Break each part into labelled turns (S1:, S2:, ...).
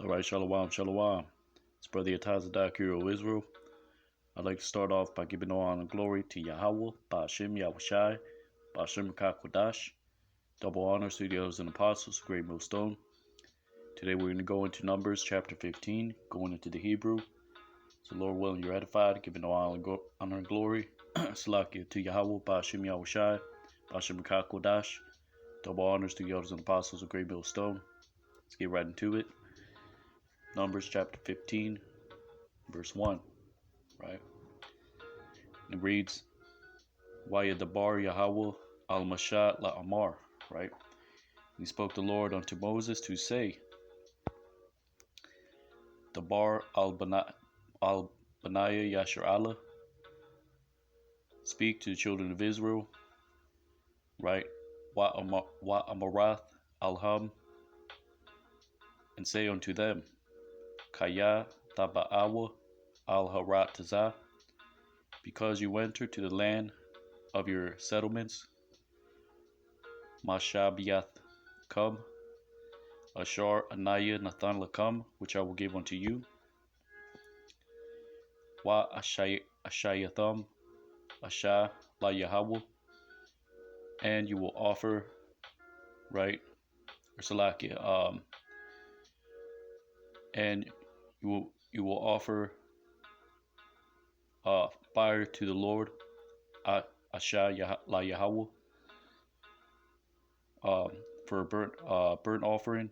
S1: All right, shalom, shalom. It's Brother Yatazadak, hero of Israel. I'd like to start off by giving all honor and glory to Yahweh, Ba'ashem Yahushai, Ba'ashem Kodash. Double honors to the elders and apostles, great millstone. Today we're going to go into Numbers chapter 15, going into the Hebrew. So Lord willing, you're edified, giving all honor and glory. Salakia to Yahweh, Ba'ashem Yahushai, Ba'ashem Kodash. Double honors to the elders and apostles, great millstone. Let's get right into it. Numbers chapter 15, verse 1, right? And it reads, Wayadabar Yahweh al-Mashat la-Amar, right? He spoke the Lord unto Moses to say, Dabar al-Banaya Yashar Allah, speak to the children of Israel, right? Wa Amarath al-Ham, and say unto them, Kaya taba'awa al-Haratazah, because you enter to the land of your settlements, Mashabiath come, Ashar Anaya Nathan Lakam, which I will give unto you, Wa Ashayatham Asha La Yahweh, and you will offer, right, or Salakia, and you will offer fire to the Lord, Asha La Yahweh, for a burnt offering,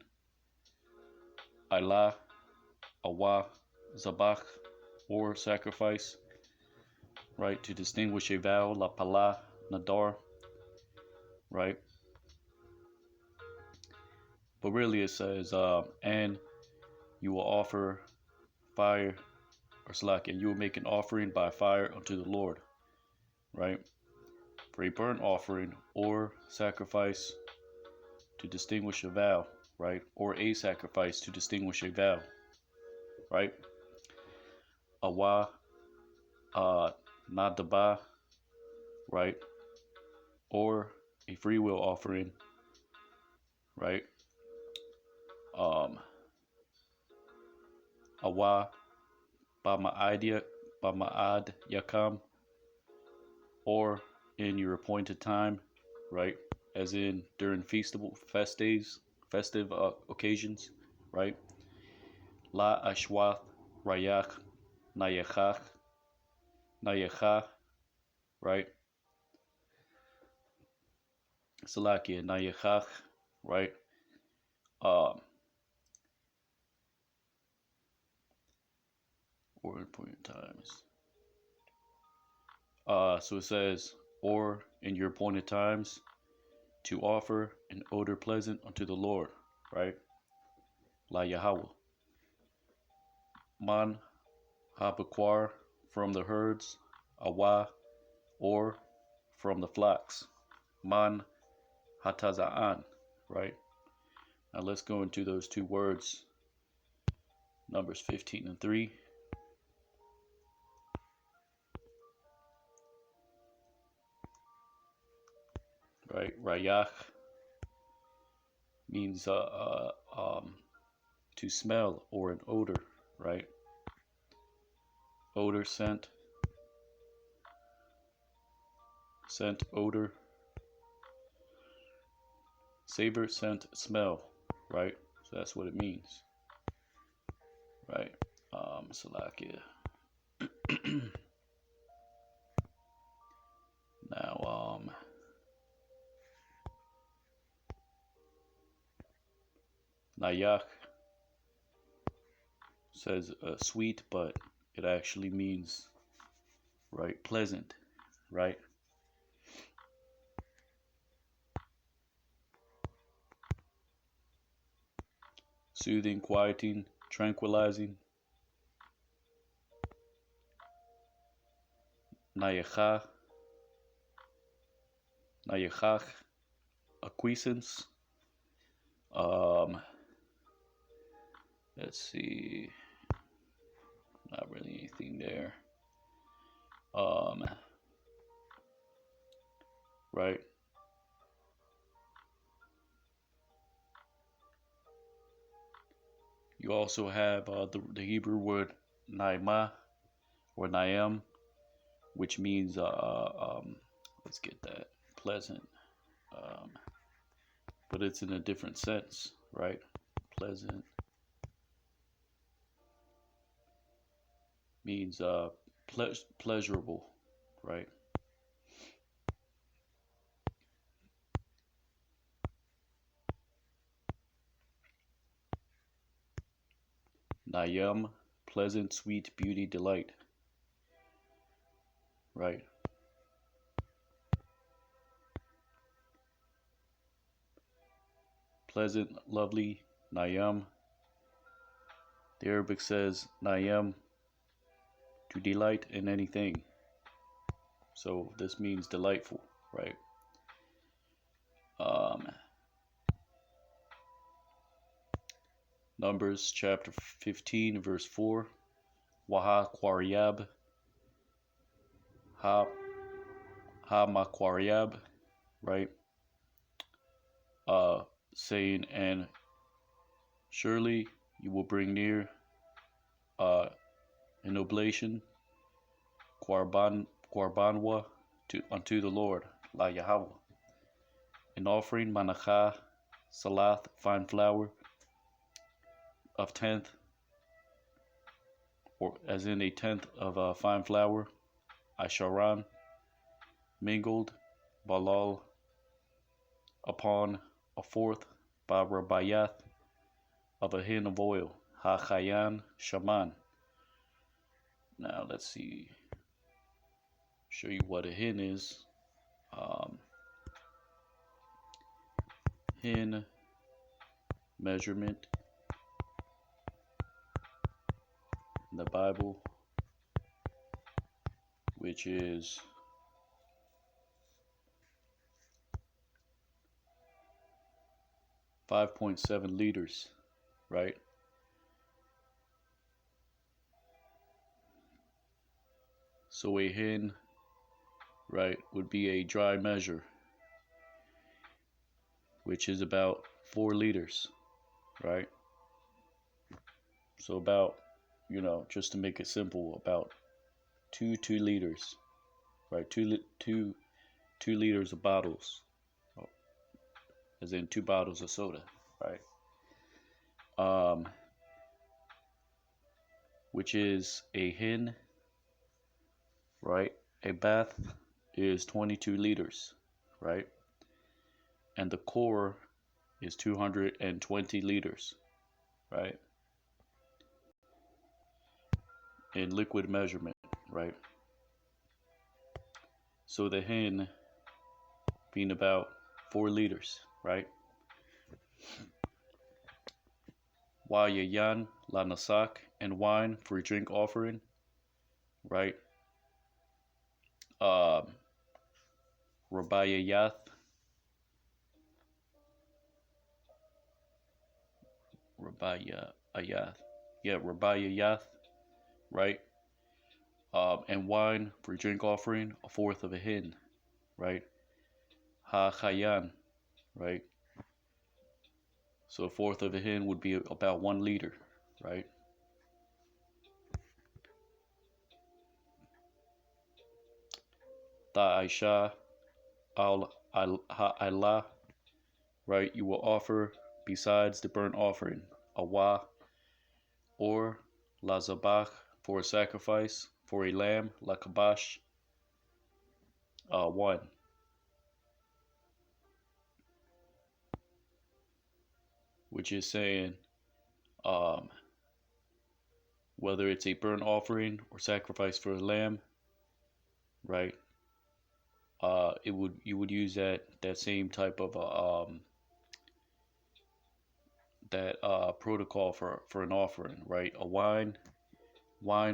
S1: Ilah, Awa, Zabach, or sacrifice, right, to distinguish a vow, La Pala, Nadar, right? But really it says, and you will offer fire, or slack, and you will make an offering by fire unto the Lord, right? For a burnt offering or sacrifice to distinguish a vow, right? Or a sacrifice to distinguish a vow, right? Awa, Nadaba, right? Or a free will offering, right? Awa, Bama'ad Yakam, or in your appointed time, right? As in during festive occasions, right? La Ashwath Rayak Nayachach, right? Salakia Nayachach, right? Or important times. So it says, or in your appointed times, to offer an odor pleasant unto the Lord, right? La Yahweh. Man Habaquar, from the herds, Awa, or from the flocks. Man Hataza'an, right? Now let's go into those two words, Numbers 15 and 3. Right, Rayach means to smell or an odor, right? Odor, scent, odor, savor, scent, smell, right? So that's what it means, right? Salakia. Now, Nayach says sweet, but it actually means, right, pleasant, right? Soothing, quieting, tranquilizing. Nayachach, acquiescence. Let's see, not really anything there. Right. You also have the Hebrew word naima or naim, which means let's get that, pleasant, um, but it's in a different sense, right? Pleasant means pleasurable, right? Nayam, pleasant, sweet, beauty, delight, right? Pleasant, lovely, Nayam. The Arabic says Nayam, to delight in anything. So this means delightful, right? Um, Numbers chapter 15, verse 4. Waha Quariyab, Ha Ha Maquariab, right? Saying, and surely you will bring near an oblation, Quarbanwa, unto the Lord, La Yahweh. An offering, Manacha, Salath, fine flour, of tenth, or as in a tenth of fine flour, Asharan, mingled, Balal, upon a fourth, Barabayath, of a hin of oil, Hachayan, Shaman. Now let's see, show you what a hin is. Hin measurement in the Bible, which is 5.7 liters, right? So a hin, right, would be a dry measure, which is about 4 liters, right? So about, just to make it simple, about 2 liters, right? Two liters of bottles, as in 2 bottles of soda, right? Which is a hin, right? A bath is 22 liters, right? And the core is 220 liters, right? In liquid measurement, right? So the hin being about 4 liters, right? Wayayan, lanasak, and wine for a drink offering, right? Rabayayath, Rabayayath, right? And wine for a drink offering, a fourth of a hin, right? Ha chayan, right? So a fourth of a hin would be about 1 liter, right? Ta'aisha al ha'ala, right? You will offer besides the burnt offering a wa or la zabach for a sacrifice, for a lamb, la kabash, 1. Which is saying whether it's a burnt offering or sacrifice for a lamb, right? You would use that same type of protocol for an offering, right? A wine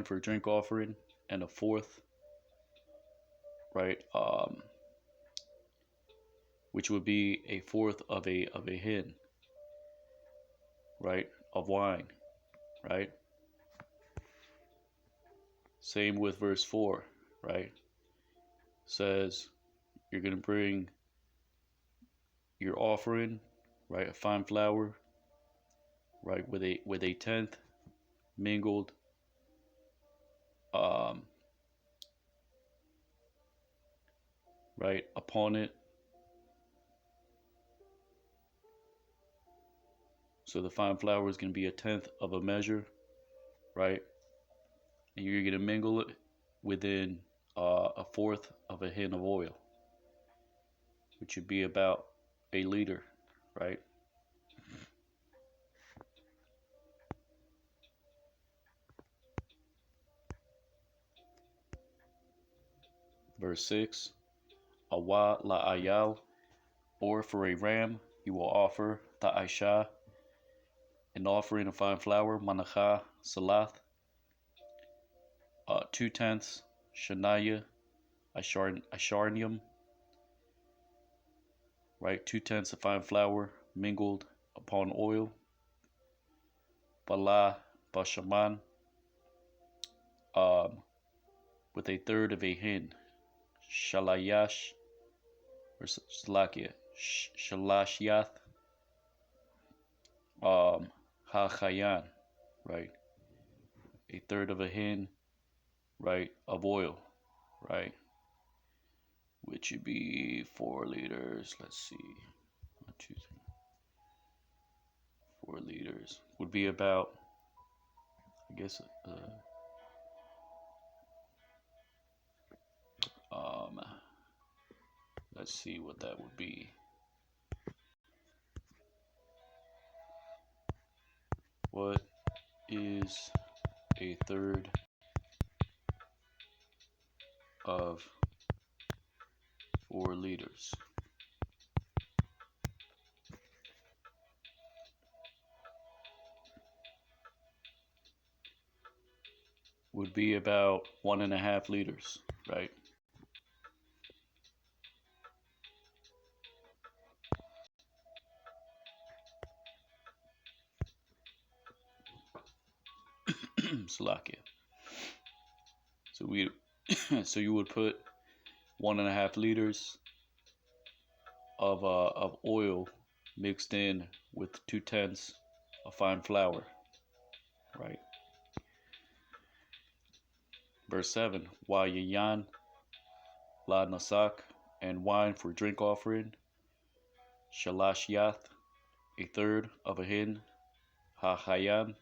S1: for a drink offering, and a fourth, right? Which would be a fourth of a hin, right? Of wine, right? Same with verse 4, right? Says you're going to bring your offering, right? A fine flour, right, with a tenth mingled um, right upon it. So the fine flour is going to be a tenth of a measure, right? And you're going to mingle it within a fourth of a hin of oil, which would be about a liter, right? Verse 6, Awa la ayal, or for a ram you will offer ta'aisha, an offering of fine flour, manacha, salath, 2/10 shanaya, asharnium, right? 2/10 of fine flour mingled upon oil, bala bashaman, um, with a third of a hin, shalayash, or slakia, shalashiath, ha-chayan, right? A third of a hin, right, of oil, right? Which would be 4 liters. Let's see. 1, 2, 3. 4 liters would be about, I guess, let's see what that would be. What is a third of 4 liters? Would be about 1.5 liters, right? Slovakia. So you would put 1.5 liters of oil mixed in with 2/10 of fine flour, right? Verse 7, Wayayan la nasak, and wine for drink offering, shalashiath, a third of a hin, ha-chayan,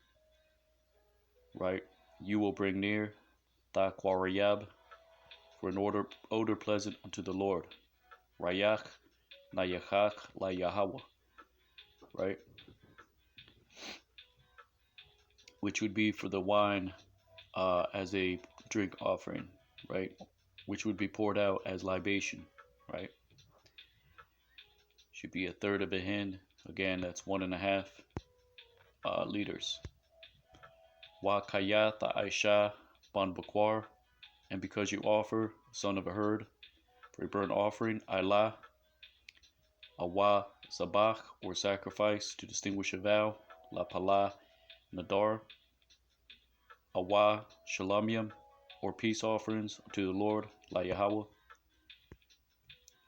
S1: right? You will bring near, ta-quarayab, for an odor pleasant unto the Lord, rayach, nayachach, la Yahweh, right? Which would be for the wine as a drink offering, right? Which would be poured out as libation, right? Should be a third of a hin. Again, that's 1.5 liters. Wa kayat aisha ban bakwar, and because you offer son of a herd for a burnt offering, Ilah, awa zabach, or sacrifice to distinguish a vow, la pala nadar, awa shalamium, or peace offerings to the Lord, la Yahweh,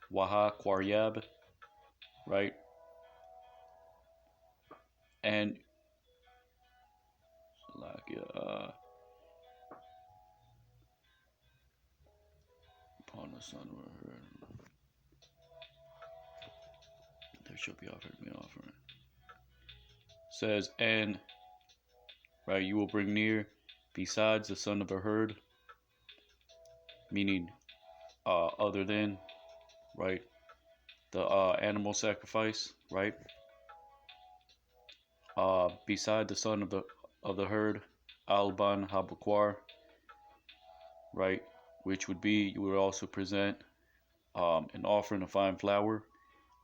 S1: waha kwaryab, right? And like upon the son of a herd, there shall be offered me offering. Says, and right, you will bring near besides the son of a herd, meaning other than, right, the animal sacrifice, right? Beside the son of the herd, Alban Habakwar, right, which would be, you would also present an offering of fine flour,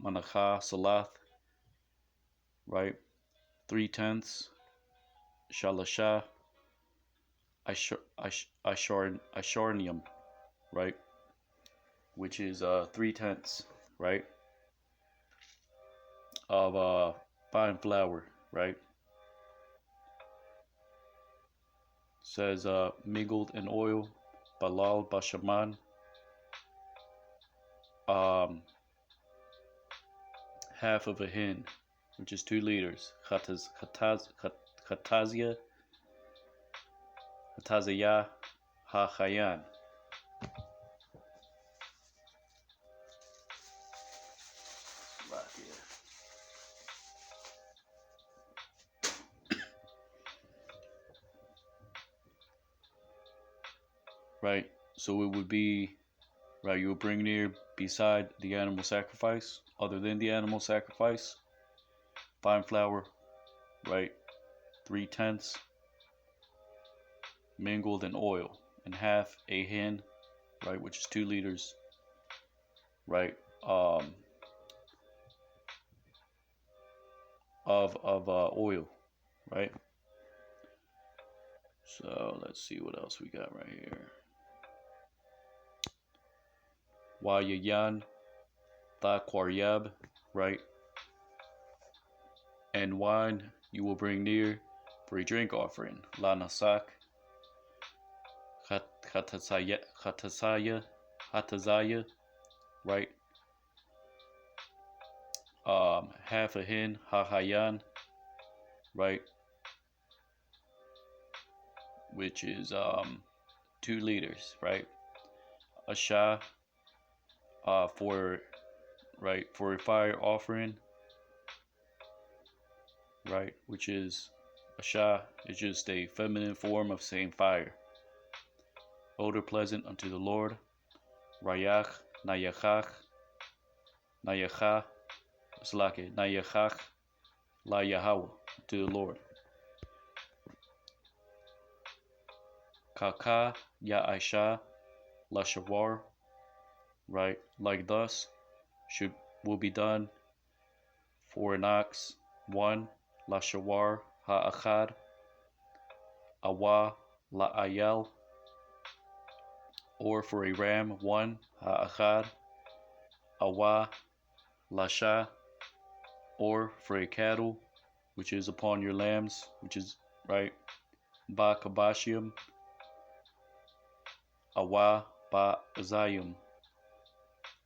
S1: Manacha Salath, right, 3/10 Shalasha Asharnium, right, which is 3/10, right, of fine flour, right. Says mingled in oil, balal bashaman, half of a hin, which is 2 liters. Hatazaya ha-chayan. Right, so it would be, right, you will bring near beside the animal sacrifice, other than the animal sacrifice, fine flour, right, 3/10 mingled in oil, and half a hin, right, which is 2 liters, right, of oil, right. So let's see what else we got right here. Wayayan tha kwaryab, right, and wine you will bring near for a drink offering. La nasak hatazaya, right, half a hin ha-hayan, right, which is 2 liters, right. A shah for, right, for a fire offering, right, which is a shah is just a feminine form of saying fire. Odor pleasant unto the Lord. Rayach nayachach nayacha slake nayachach la Yahweh, to the Lord. Kaka ya Aisha la shawar, right, like thus will be done for an ox, 1 la shawar ha-achad, awa la ayal, or for a ram, 1 ha-achad, awa la shah, or for a cattle, which is upon your lambs, which is, right, ba kabashium, awa ba azayum,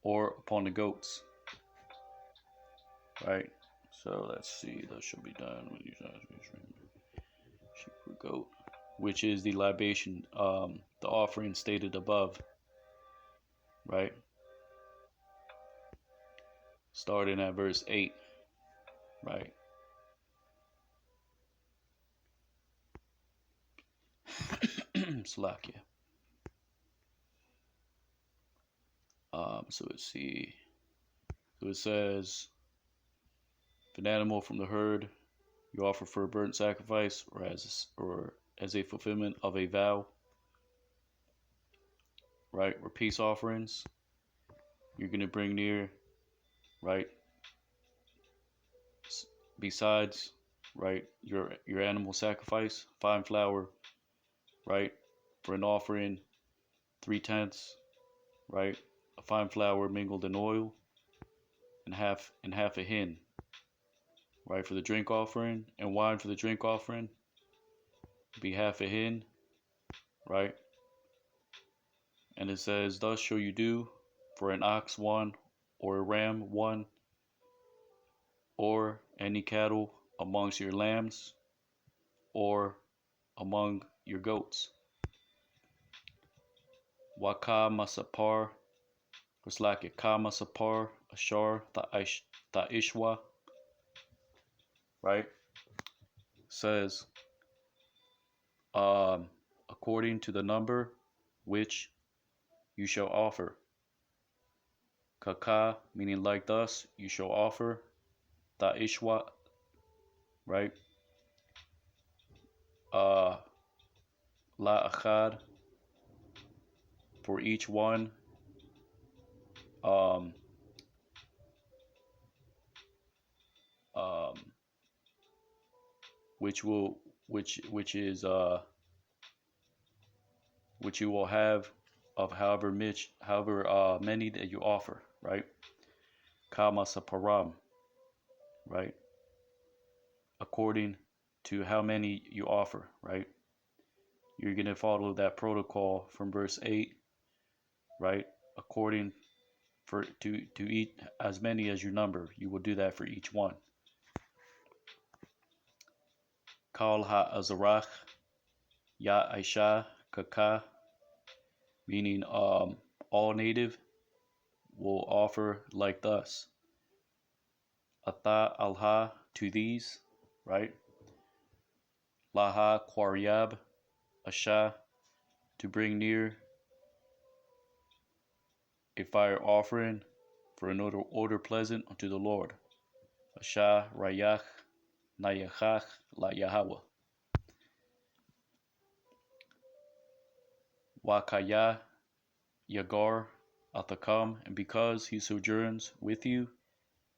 S1: or upon the goats, right. So let's see, that should be done with sheep or goat, which is the libation, the offering stated above, right, starting at verse 8, right. Slakia. So let's see. So it says, if an animal from the herd you offer for a burnt sacrifice, or as a fulfillment of a vow, right, or peace offerings, you're going to bring near, right, besides, right, your animal sacrifice, fine flour, right, for an offering, 3/10, right, a fine flour mingled in oil, and half a hin, right, for the drink offering, and wine for the drink offering be half a hin, right. And it says, thus shall you do for an ox, 1, or a ram, 1, or any cattle amongst your lambs, or among your goats. Waka masapar, it's like a ka masapar, ashar, ta ishwa, right, says, according to the number which you shall offer. Kaka, meaning like thus, you shall offer. Ta ishwa, right, la achad, for each one, um, um, which is which you will have of however many that you offer, right. Kama saparam, right, according to how many you offer, right. You're going to follow that protocol from verse 8, right, according to eat as many as your number, you will do that for each one, Kal ha-azarach, ya aisha kaka, meaning all native will offer like thus. Ata alha, to these, right? Laha kwaryab, asha, to bring near a fire offering for an odor pleasant unto the Lord. Asha rayach nayachach la Yahweh. Wakaya yagar athakam, and because he sojourns with you,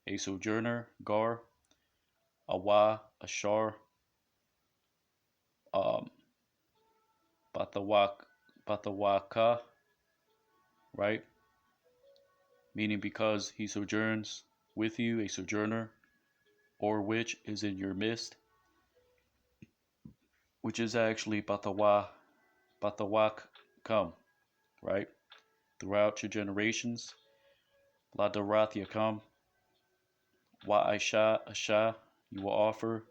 S1: a sojourner, gar, awa, ashar, um, batawaka, right? Meaning because he sojourns with you, a sojourner, or which is in your midst, which is actually batawak come, right? Throughout your generations, la darat yakam, wa aisha asha, you will offer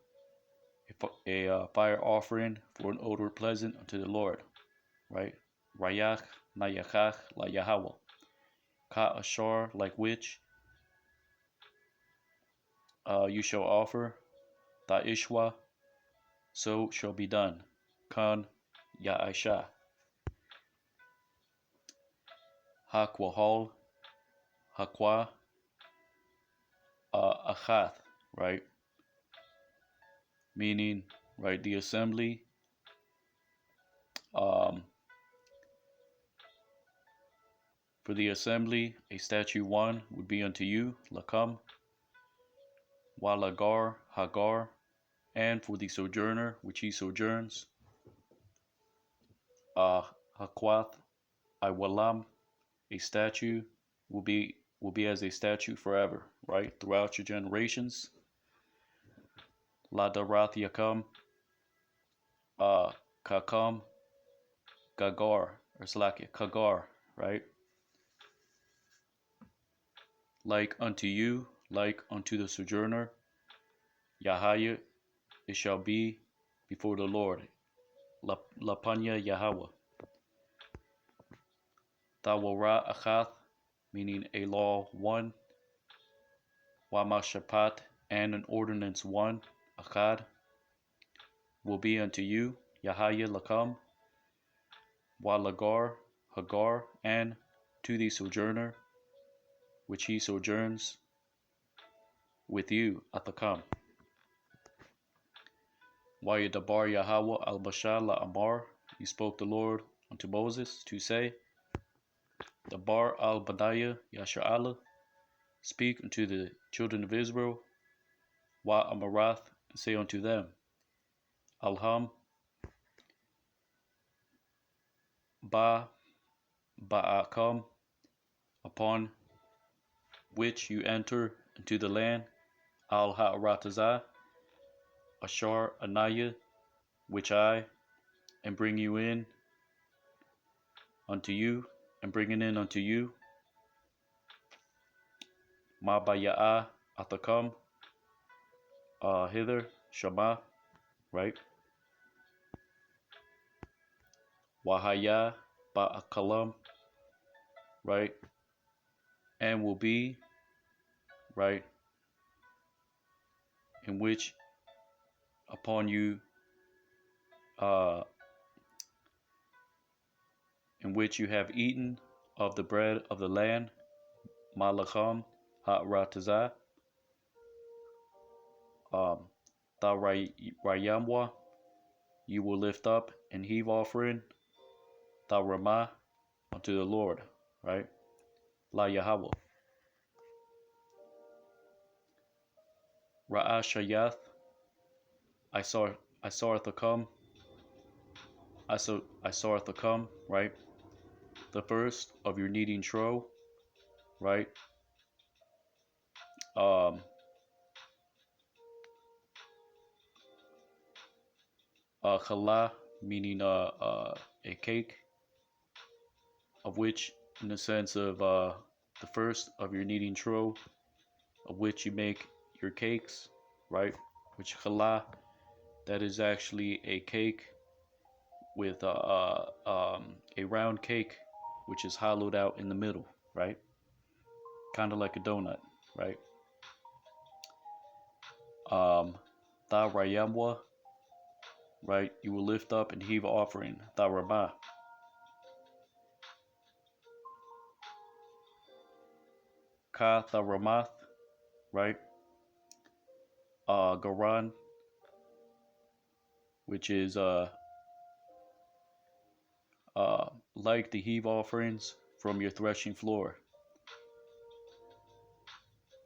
S1: a fire offering for an odor pleasant unto the Lord, right? Rayach nayachach la Yahweh. Ka ashar, like which you shall offer. Ta ishwa, so shall be done. Kan ya aisha. Hakwahal, hakwa, achath, right? Meaning, right, the assembly. Um, for the assembly, a statute one would be unto you, lakam, walagar, hagar, and for the sojourner, which he sojourns, hakwath, iwalam, a statue will be as a statute forever, right? Throughout your generations. La darath yakam, kakam, gagar, or slakia, kagar, right? Like unto you, like unto the sojourner, Yahaya, it shall be before the Lord. Lapanya Yahweh. Tawara achath, meaning a law one. Wamashapat, and an ordinance one. Achad, will be unto you. Yahaya lakam. Walagar, hagar, and to the sojourner, which he sojourns with you, atakam. Wayadabar Yahweh al Bashar la Amar, he spoke the Lord unto Moses to say, Dabar al Badaya Yasha'ala, speak unto the children of Israel, Wa Amarath, and say unto them, Alham, Ba'akam, upon which you enter into the land, Al Ha'aratazah, Ashar Anaya, which I am bringing you in unto you, and bringing in unto you, Ma Baya'a Atakam, hither, Shema, right? Wahaya Ba'akalam, right? And will be, right? In which upon you, in which you have eaten of the bread of the land, Malacham Ha'ratazah, Rayamwa, you will lift up and heave offering, Ramah, unto the Lord, right? La Yahweh. Ra'ashayath, I saw it to come. I saw it to come, right? The first of your kneading trough, right? Challah, meaning a cake, of which, in the sense of the first of your kneading trough, of which you make your cakes, right? Which challah, that is actually a cake with a round cake, which is hollowed out in the middle, right? Kind of like a donut, right? Da Rayamwa, right? You will lift up and heave offering. Da Ramah. Ka Da Ramath, right? Garan, which is like the heave offerings from your threshing floor,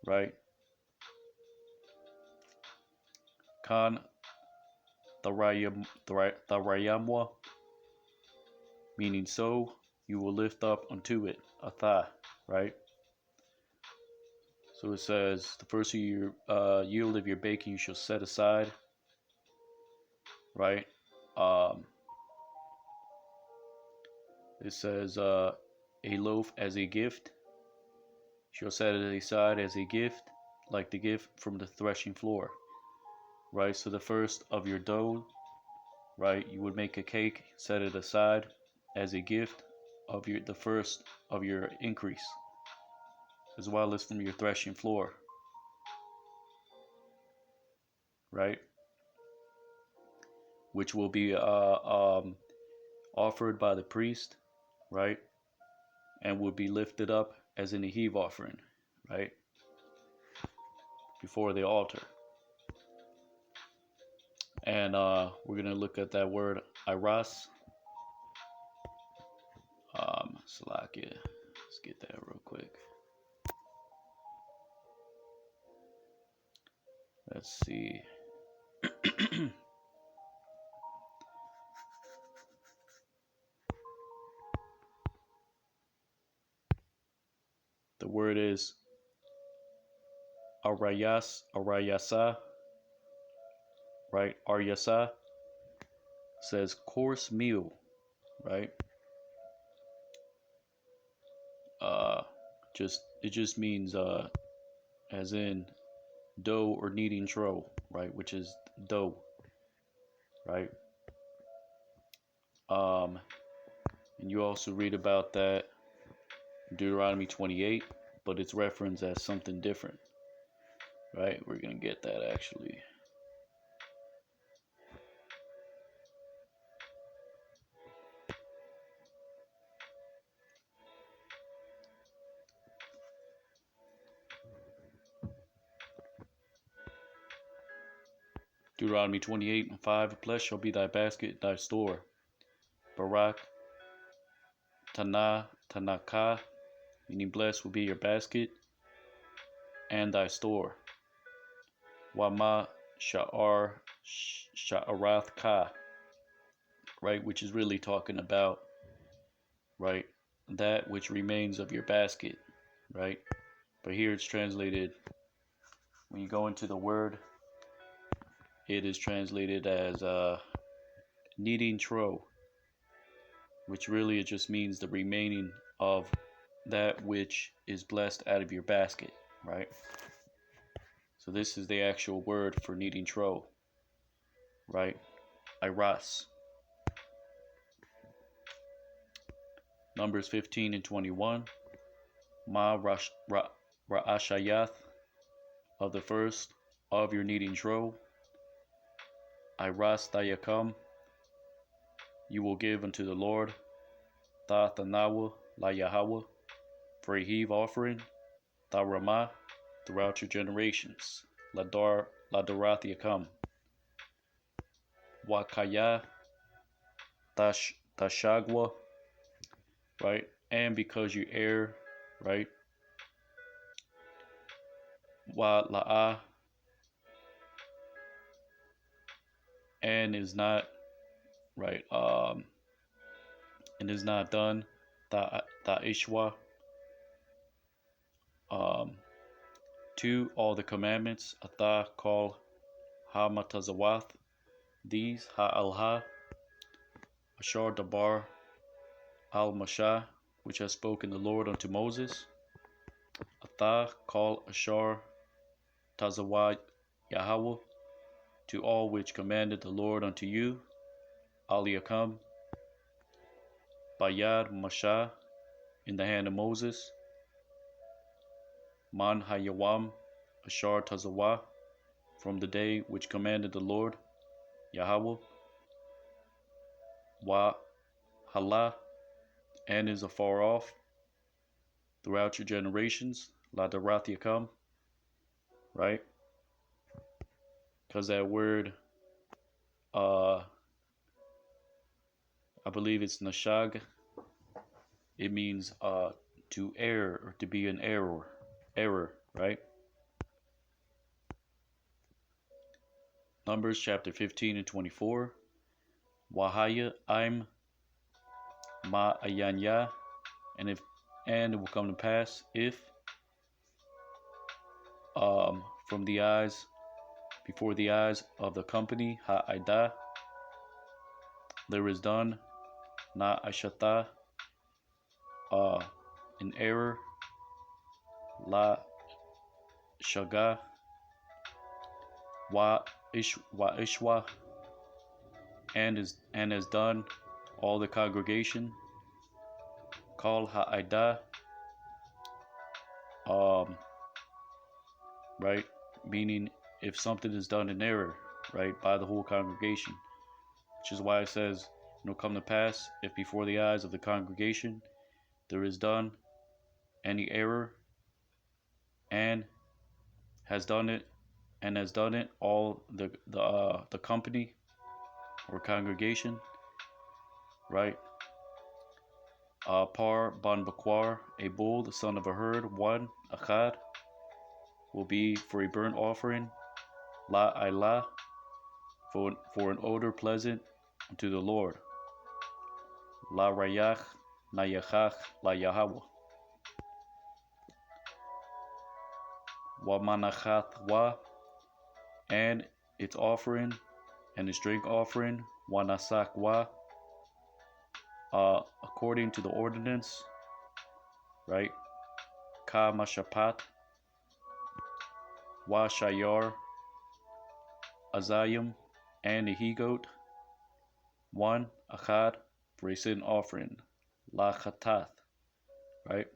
S1: right? Kan Tharayamwa, meaning so you will lift up unto it, Atha, right? So it says the first of your yield of your baking you shall set aside, right? Um, it says a loaf as a gift. You shall set it aside as a gift, like the gift from the threshing floor, right? So the first of your dough, right? You would make a cake, set it aside as a gift of the first of your increase, as well as from your threshing floor, right? Which will be offered by the priest, right? And will be lifted up as in a heave offering, right? Before the altar. And we're going to look at that word, iras. Salakia. Let's get that real quick. Let's see. The word is arayasa, right? Aryasa says coarse meal, right? It just means as in dough or kneading trough, right? Which is dough, right? And you also read about that in Deuteronomy 28, but it's referenced as something different, right? We're gonna get that actually. Deuteronomy 28:5, blessed shall be thy basket, thy store. Barak, Tanaka, meaning blessed will be your basket and thy store. Wama Sha'arath Ka, right, which is really talking about, right, that which remains of your basket, right? But here it's translated, when you go into the word, it is translated as kneading trough, which really it just means the remaining of that which is blessed out of your basket, right? So this is the actual word for kneading trough, right? Iras. Numbers 15 and 21. Ma Ra'ashayath, of the first of your kneading trough. Iras Dayakam, you will give unto the Lord. Thanawa La Yahweh, for a heave offering. Ramah, throughout your generations. Ladorath Yakam. Wakaya Tashagwa, right? And because you err, right? Wa La'a, and is not, right? And is not done. Ishwa. 2. All the commandments. Atha call Ha Matazawath, these Ha Alha, Ashar Dabar Al Mashah, which has spoken the Lord unto Moses. Atha call Ashar Tazawad Yahweh, to all which commanded the Lord unto you, Aliakam, Bayad Mashah, in the hand of Moses, Man Hayawam, Ashar Tazawah, from the day which commanded the Lord, Yahweh, Wa Hala, and is afar off, throughout your generations, La Darathiakam, right? Because that word, I believe it's Nashag, it means to err or to be an error, right? Numbers chapter 15 and 24. Wahaya I'm ma ayanya, and it will come to pass if from the eyes before the eyes of the company ha'ida there is done na ashata in error la shaga wa ishwa and has done all the congregation call ha'ida right, meaning if something is done in error, right, by the whole congregation, which is why it says, come to pass if before the eyes of the congregation there is done any error and has done it all the company or congregation, right? Par ban bakwar, a bull, the son of a herd, one achad, will be for a burnt offering, la ilah, for an odor pleasant unto the Lord, la rayach nayachach la Yahweh, wa manachat wa, and its offering and its drink offering, wa nasak wa, according to the ordinance, right? Ka mashapat, wa shayar, azayim, and a he-goat, one achad, for a sin offering, la chatath, right?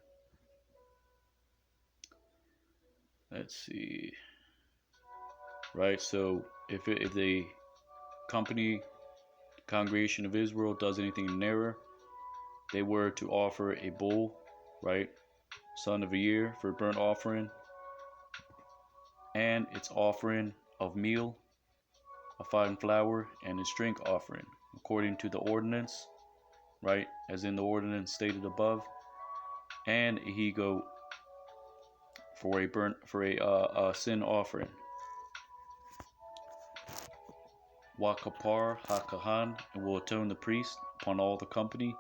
S1: Let's see, right? So if the congregation of Israel does anything in error, they were to offer a bull, right, son of a year, for burnt offering, and its offering of meal, a fine flour, and its drink offering, according to the ordinance, right, as in the ordinance stated above, and a he-goat for a sin offering. Wakapar hakahan, and will atone the priest upon all the company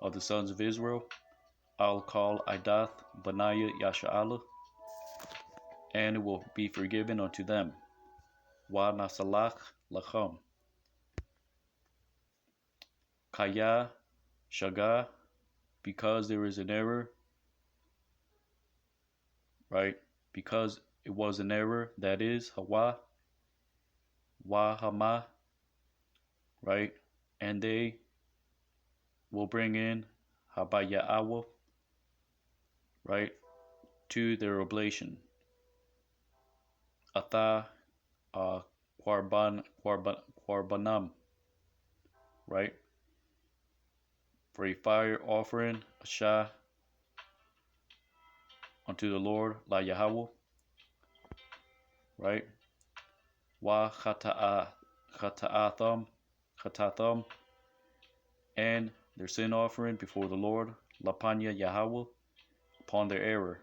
S1: of the sons of Israel. I'll call Idath Benaiah Yasha'ala, and it will be forgiven unto them. Wa nasalach lacham. Kaya shaga, because there is an error, right? Because it was an error, that is hawa, wa hama, right? And they will bring in habaya'awa, right, to their oblation. Ata Kwarbanam, right? For a fire offering, a shah, unto the Lord, la Yahweh, right? Wa chatatham, and their sin offering before the Lord, la panya Yahweh, upon their error.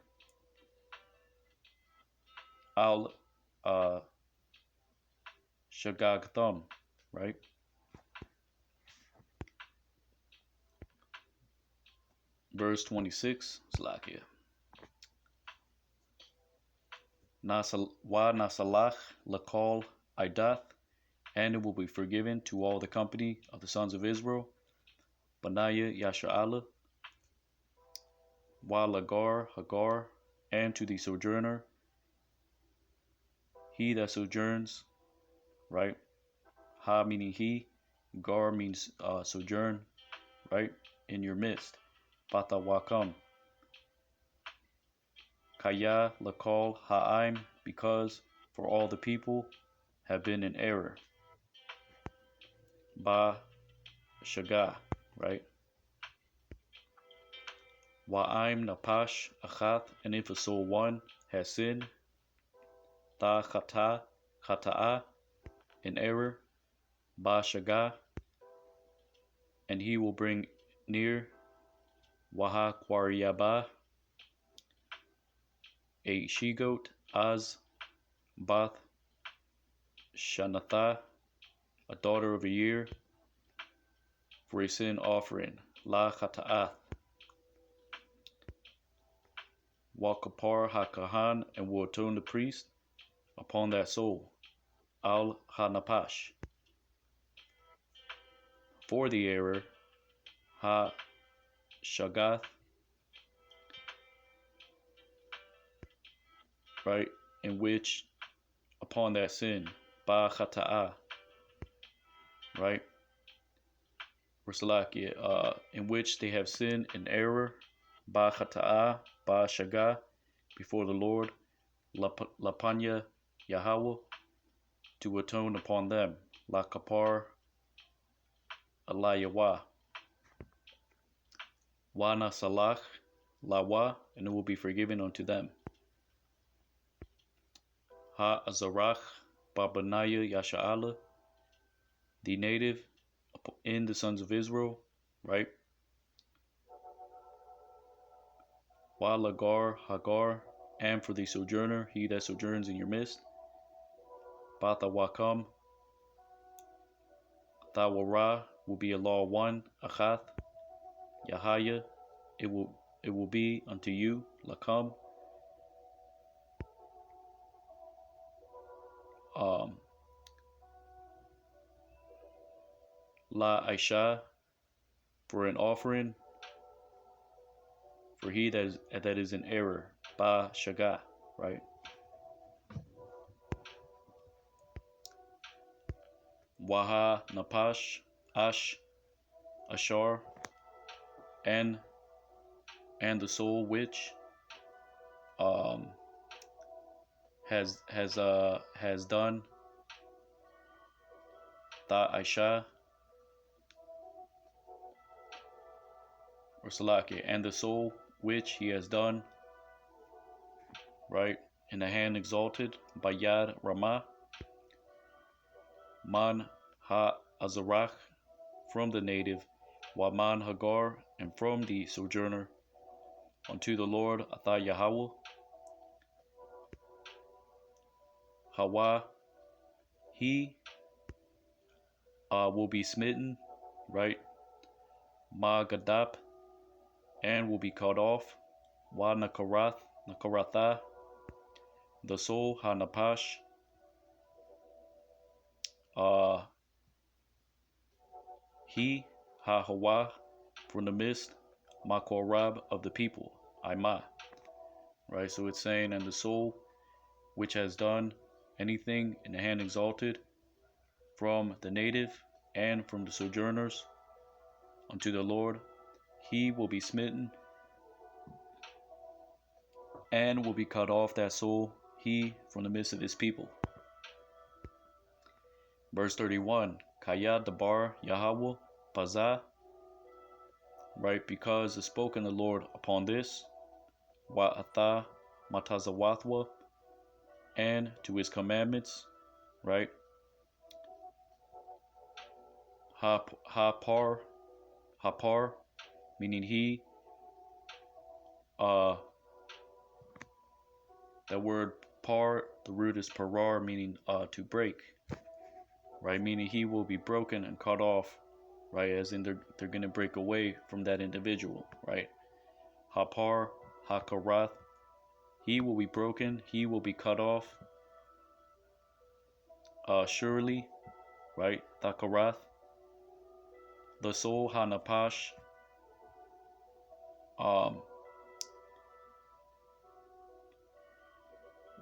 S1: Al shagagtham, right? Verse 26, Slakia. Wa nasalach lakal idath, and it will be forgiven to all the company of the sons of Israel. Benaiah Yasha'ala, wa lagar hagar, and to the sojourner, he that sojourns, right? Ha meaning he, gar means sojourn, right? In your midst. Bata wakam. Kaya lakal ha'aim, because for all the people have been in error. Ba shaga, right? Wa'aim napash achat, and if a soul one has sinned, ta chata'a, in error, ba shaga, and he will bring near, waha kwaryaba, a she-goat, az bath shanatha, a daughter of a year, for a sin offering, la chata'ath, wakapar hakahan, and will atone the priest upon that soul, al hanapash, for the error, ha shagath, right, in which upon that sin, ba chata'ah, right, in which they have sinned in error, ba chata'ah, ba shagah, before the Lord, lapanya Yahweh, to atone upon them, la kapar alayawa, wa nasalach lawa, and it will be forgiven unto them. Ha azarach babanaya yasha'ala, the native in the sons of Israel, right? Wa lagar hagar, and for the sojourner, he that sojourns in your midst. Bata wakam, tawara, will be a law one, achath, Yahaya, it will be unto you, lakam, la aisha, for an offering, for he that is in error, ba shaga, right? Waha napash ash ashar, and the soul which has done ta aisha, or salaki, and the soul which he has done, right, in the hand exalted by yad ramah, man ha azarach, from the native, waman hagar, and from the sojourner, unto the Lord atha Yahweh, hawa, he will be smitten, right, ma gadap, and will be cut off, wa nakaratha, the soul ha napash, he ha hawa, from the midst, ma korab, of the people, Ima, right? So it's saying, and the soul which has done anything in the hand exalted from the native and from the sojourners unto the Lord, he will be smitten and will be cut off, that soul, he, from the midst of his people. Verse 31, Kaya dabar Yahweh pazah, right, because is spoken the Lord upon this, wa atha matazawathwa, and to his commandments, right, hapar, meaning he, that word par, the root is parar, meaning to break, right, meaning he will be broken and cut off, right, as in they're going to break away from that individual, right. Hapar, hakarath, he will be broken, he will be cut off, surely, right, thakarath, the soul, hanapash,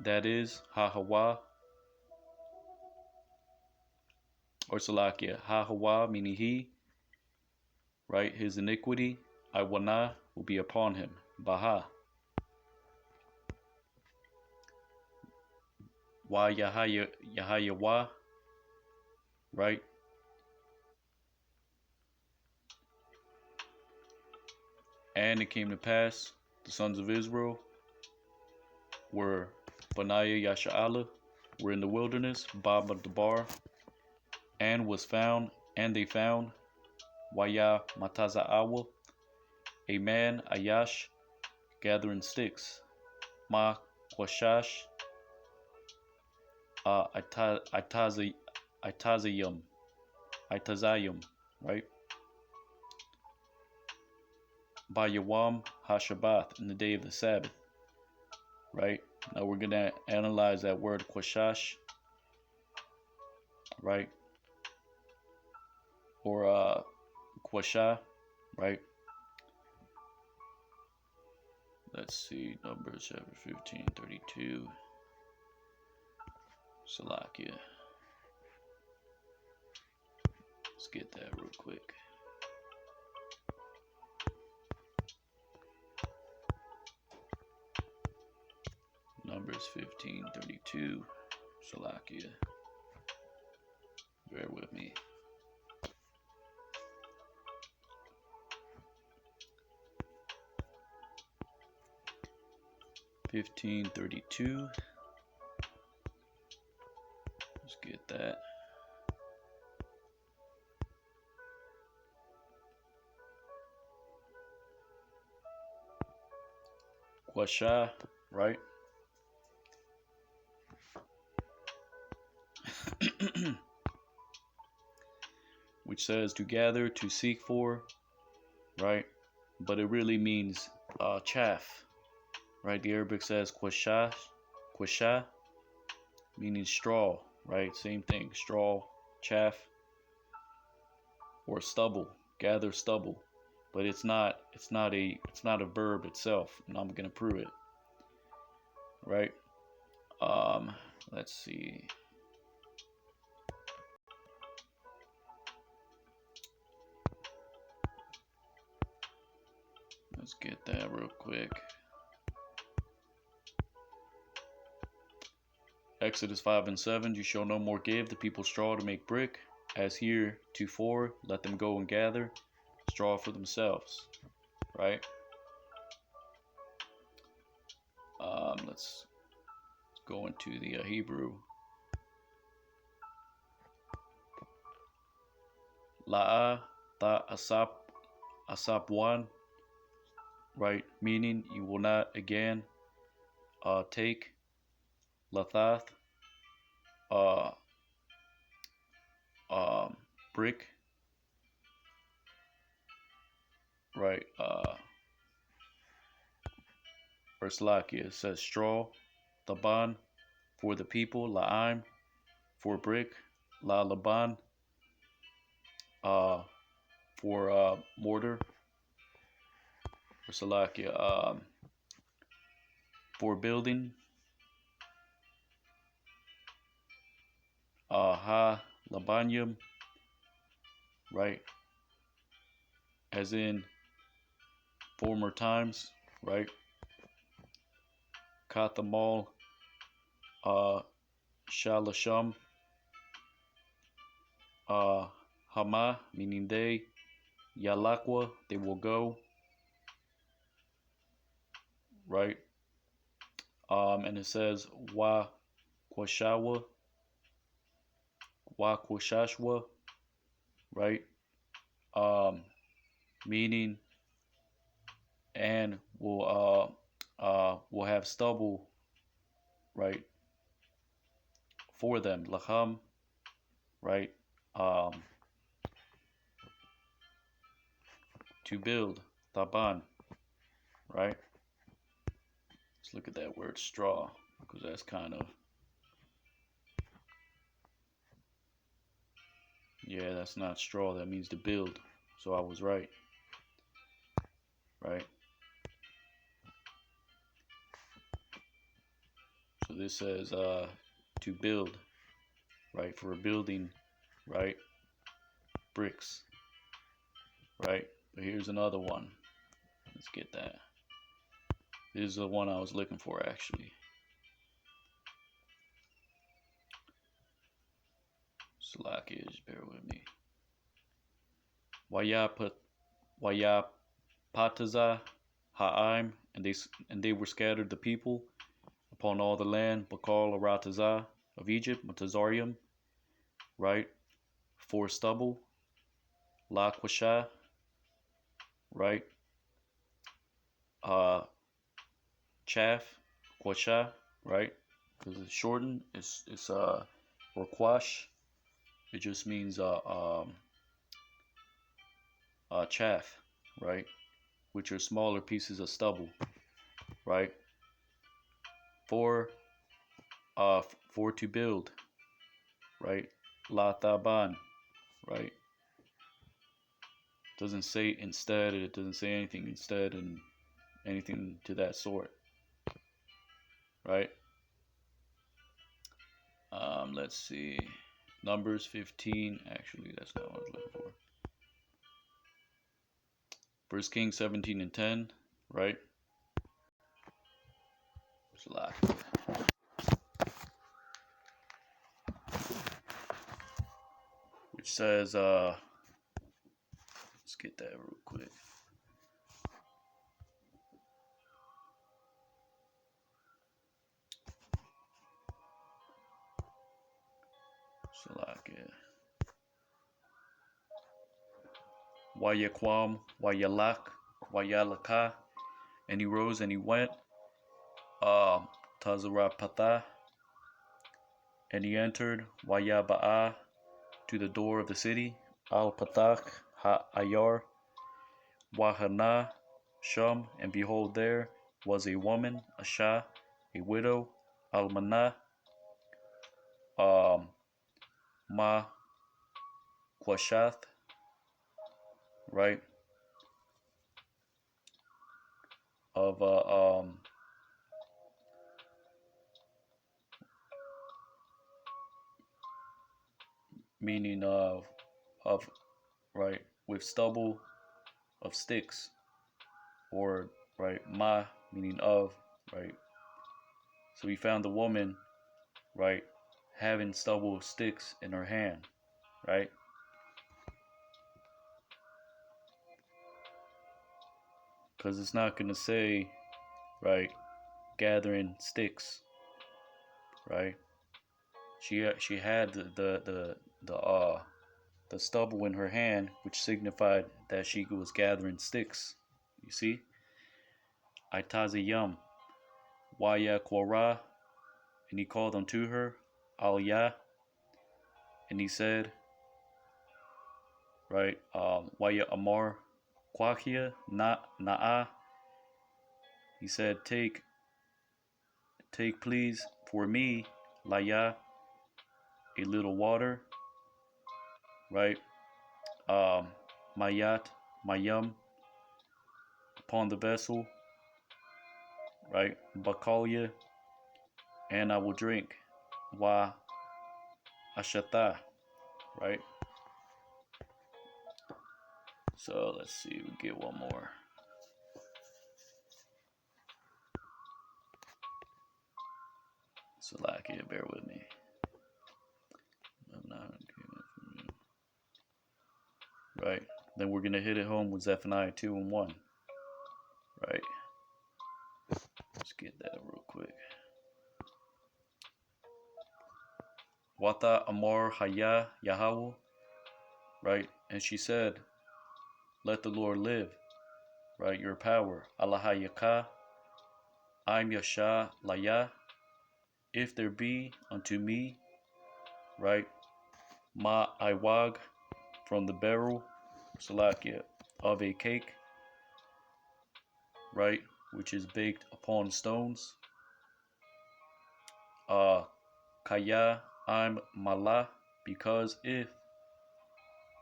S1: that is hahawa, or Salakia, Hahawa, meaning he, right? His iniquity, Iwana, will be upon him. Baha. Wa Yahayawa, right? And it came to pass, the sons of Israel were Benaiah Yasha'ala, were in the wilderness, Baba Dabar, and they found Waya Mataza'awa, a man, Ayash, gathering sticks, Ma Quashash, Itazayum, right? By Yawam HaShabbath, in the day of the Sabbath, right? Now we're going to analyze that word Quashash, right? Or Quasha, right? Let's see, Numbers chapter 15, 32. Salakia. Let's get that real quick. Numbers 15:32. Salakia. Bear with me. $15:32. Let's get that. Quasha, right? Which says to gather, to seek for, right? But it really means chaff, right? The Arabic says quasha, meaning straw, right? Same thing, straw, chaff, or stubble. Gather stubble, but it's not a verb itself, and I'm gonna prove it, right? Let's see. Let's get that real quick. Exodus 5:7, you shall no more give the people straw to make brick, as heretofore, let them go and gather straw for themselves, right? Let's go into the Hebrew. La'a ta asap one, right? Meaning you will not again take lathath, brick, right? Or Slakia, it says straw, taban for the people, la'im for brick, la laban for mortar, or Salakia for building, ha labanium, right? As in former times, right? Kathamal, Shalasham, Hama, meaning they, Yalakwa, they will go, right? And it says Wa Kwashashwa, right? Meaning and will have stubble, right? For them, lacham, right? To build, taban, right? Let's look at that word straw, because that's kind of, yeah, that's not straw, that means to build. So I was right, right? So this says to build, right? For a building, right? Bricks, right? But here's another one. Let's get that. This is the one I was looking for, actually. Slovakia, just bear with me. Waya Pataza Ha'im, and they were scattered the people upon all the land, Bakal Arataza of Egypt, Matazarium, right? For stubble, La Quasha, right? Uh, Chaff, Quasha, right? Because it's shortened, it's or Quash. It just means chaff, right? Which are smaller pieces of stubble, right? For for to build, right? La taban, right? Doesn't say instead. It doesn't say anything instead and anything to that sort, right? Let's see. Numbers 15. Actually, that's not what I was looking for. First Kings 17 and 10, right? Slack. Which says, let's get that real quick. Salakia. Wayaquam, Wayalak, Wayalaka, and he rose and he went, Tazarapatha, and he entered Wayaba'a to the door of the city, Al Patak Ha-Ayar, Wahana, Shum, and behold, there was a woman, a Shah, a widow, Almanah, Ma Quashath, right? Of meaning of right, with stubble of sticks, or right, ma meaning of, right? So he found the woman, right, having stubble of sticks in her hand, right? Because it's not gonna say, right, gathering sticks, right? She had the stubble in her hand, which signified that she was gathering sticks. You see, Itaziyam, Waya Korah, and he called unto her, Aliyah, and he said, right, Waya Amar Kwakia Na'a, he said, take please for me, Laya, a little water, right? Mayat, Mayum, upon the vessel, right? Bakalia, and I will drink. Wa Ashata, right? So let's see, we get one more. Salakia, bear with me. Right. Then we're gonna hit it home with Zephaniah 2 and 1. Right. Let's get that real quick. Wata Amar Haya Yahweh. Right. And she said, let the Lord live. Right. Your power. Allahayaka. I'm Yasha Laya. If there be unto me, right, Ma Iwag, from the barrel, Salakia, of a cake, right, which is baked upon stones, Kaya I'm Mala, because if,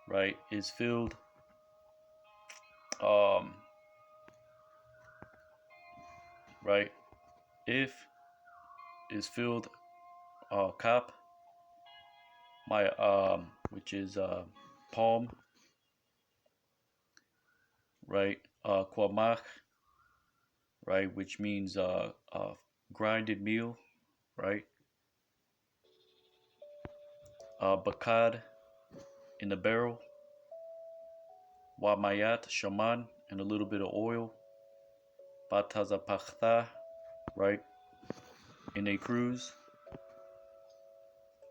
S1: right, is filled, right, if is filled, kap, my which is palm, right? Kwamach, right, which means grinded meal, right? Bakad in the barrel, Wamayat, shaman, and a little bit of oil, Batazapachta, right, in a cruise,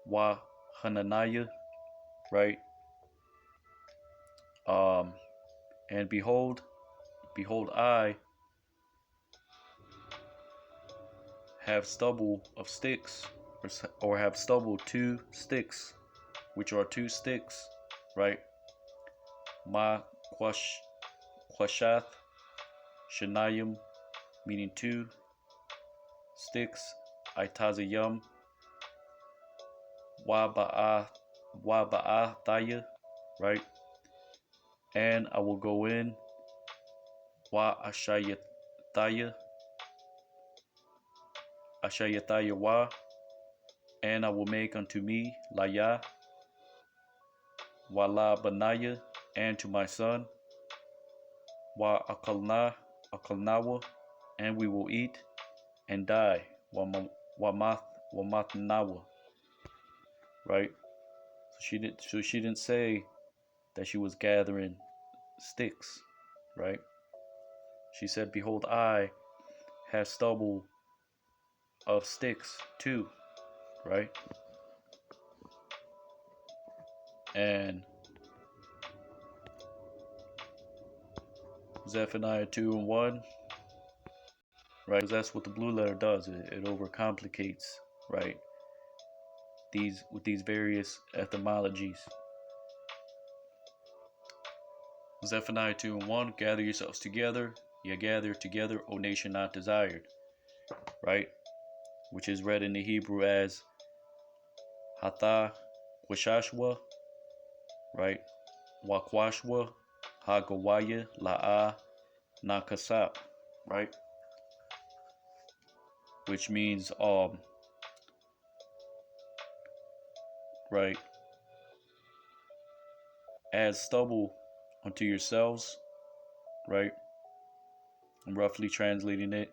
S1: Wa Hananaya, right? Um, and behold, I have stubble of sticks, or have stubble 2 sticks, which are 2 sticks, right? Ma Quashath Shanayim, meaning 2 sticks, Itazayum, Waba'athaya, right? And I will go in, Wa Ashayathaya, Wa, and I will make unto me Laya, Wala Banaya, and to my son, Wa Akalnawa, and we will eat and die, Wamatnawa, right? So she didn't say that she was gathering sticks, right? She said, behold, I have stubble of sticks too, right? And Zephaniah 2:1, right? Because that's what the blue letter does. It overcomplicates, right? These various etymologies. Zephaniah 2:1, gather yourselves together, ye gather together, O nation not desired, right? Which is read in the Hebrew as Hatha Quashashwa, right? Wakwashwa, Hagawaya, La'a, Nakasap, right? Which means right, as stubble unto yourselves, right? I'm roughly translating it.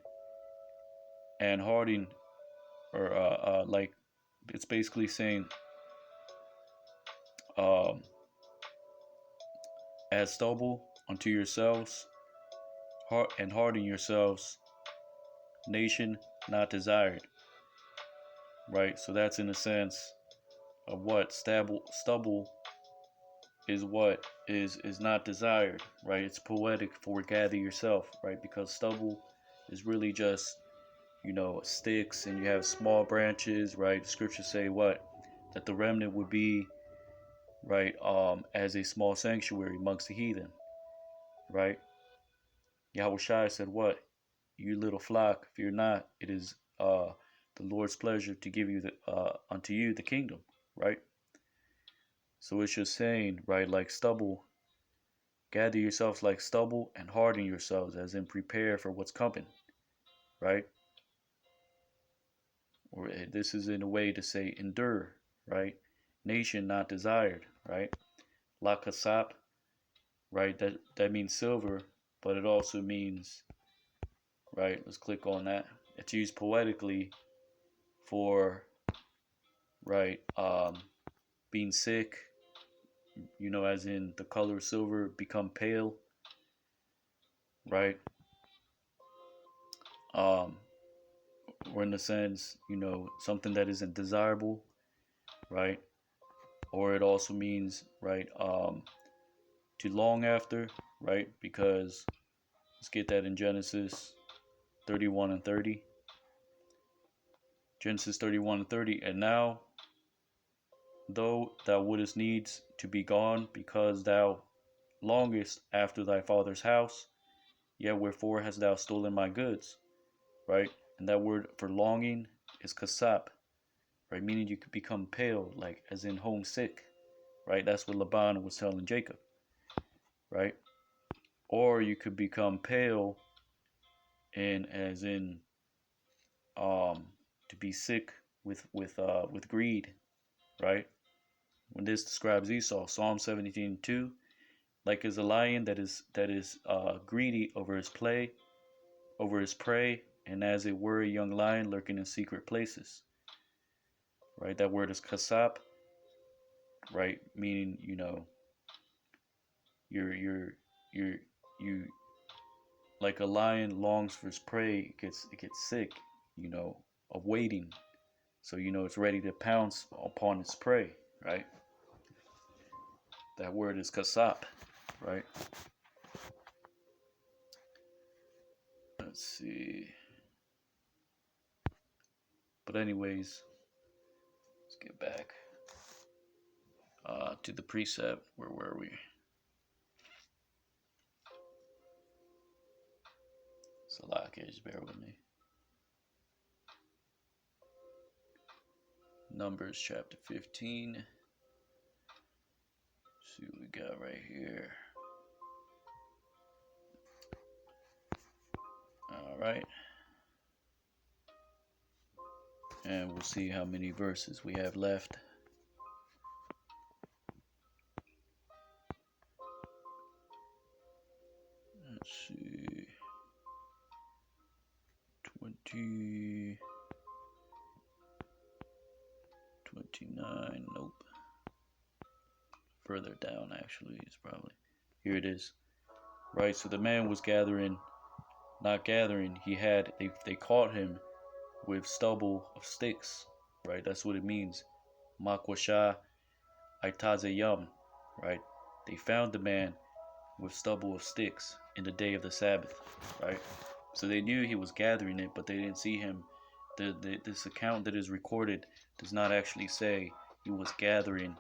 S1: And harden, or like, it's basically saying um as stubble unto yourselves, and harden yourselves, nation not desired, right? So that's in the sense of what stubble is, what is not desired, right? It's poetic for gather yourself, right? Because stubble is really just, sticks, and you have small branches, right? The scriptures say what? That the remnant would be, right, as a small sanctuary amongst the heathen, right? Yahushua said what? You little flock, fear not, it is the Lord's pleasure to give you unto you the kingdom, right? So it's just saying, right, like stubble, gather yourselves like stubble and harden yourselves, as in prepare for what's coming, right? Or this is in a way to say endure, right? Nation not desired, right? Lakasap, right? That means silver, but it also means, right? Let's click on that. It's used poetically for, right, being sick, as in the color silver become pale, right? Um, or in the sense, something that isn't desirable, right? Or it also means, right, to long after, right? Because let's get that in Genesis 31 and 30. Genesis 31 and 30. And now, though thou wouldest needs to be gone, because thou longest after thy father's house, yet wherefore hast thou stolen my goods, right? And that word for longing is kasap, right? Meaning you could become pale, like as in homesick, right? That's what Laban was telling Jacob, right? Or you could become pale, and as in to be sick with greed, right? when this describes Esau. Psalm 17:2, like as a lion that is greedy over his prey, and as it were a young lion lurking in secret places. Right, that word is kasap, right, meaning you're you like a lion longs for his prey. It gets sick, of waiting. So it's ready to pounce upon its prey, right? That word is kasap, right? Let's see. But anyways, let's get back to the precept. Where were we? Salakia, just bear with me. Numbers chapter 15. Let's see what we got right here. All right. And we'll see how many verses we have left. Let's see. 20, 29, nope. Further down, actually, it's probably. Here it is. Right, so the man was not gathering. They caught him with stubble of sticks. Right, that's what it means. Makwasha Aitazayam. Right, they found the man with stubble of sticks in the day of the Sabbath. Right, so they knew he was gathering it, but they didn't see him. This account that is recorded does not actually say he was gathering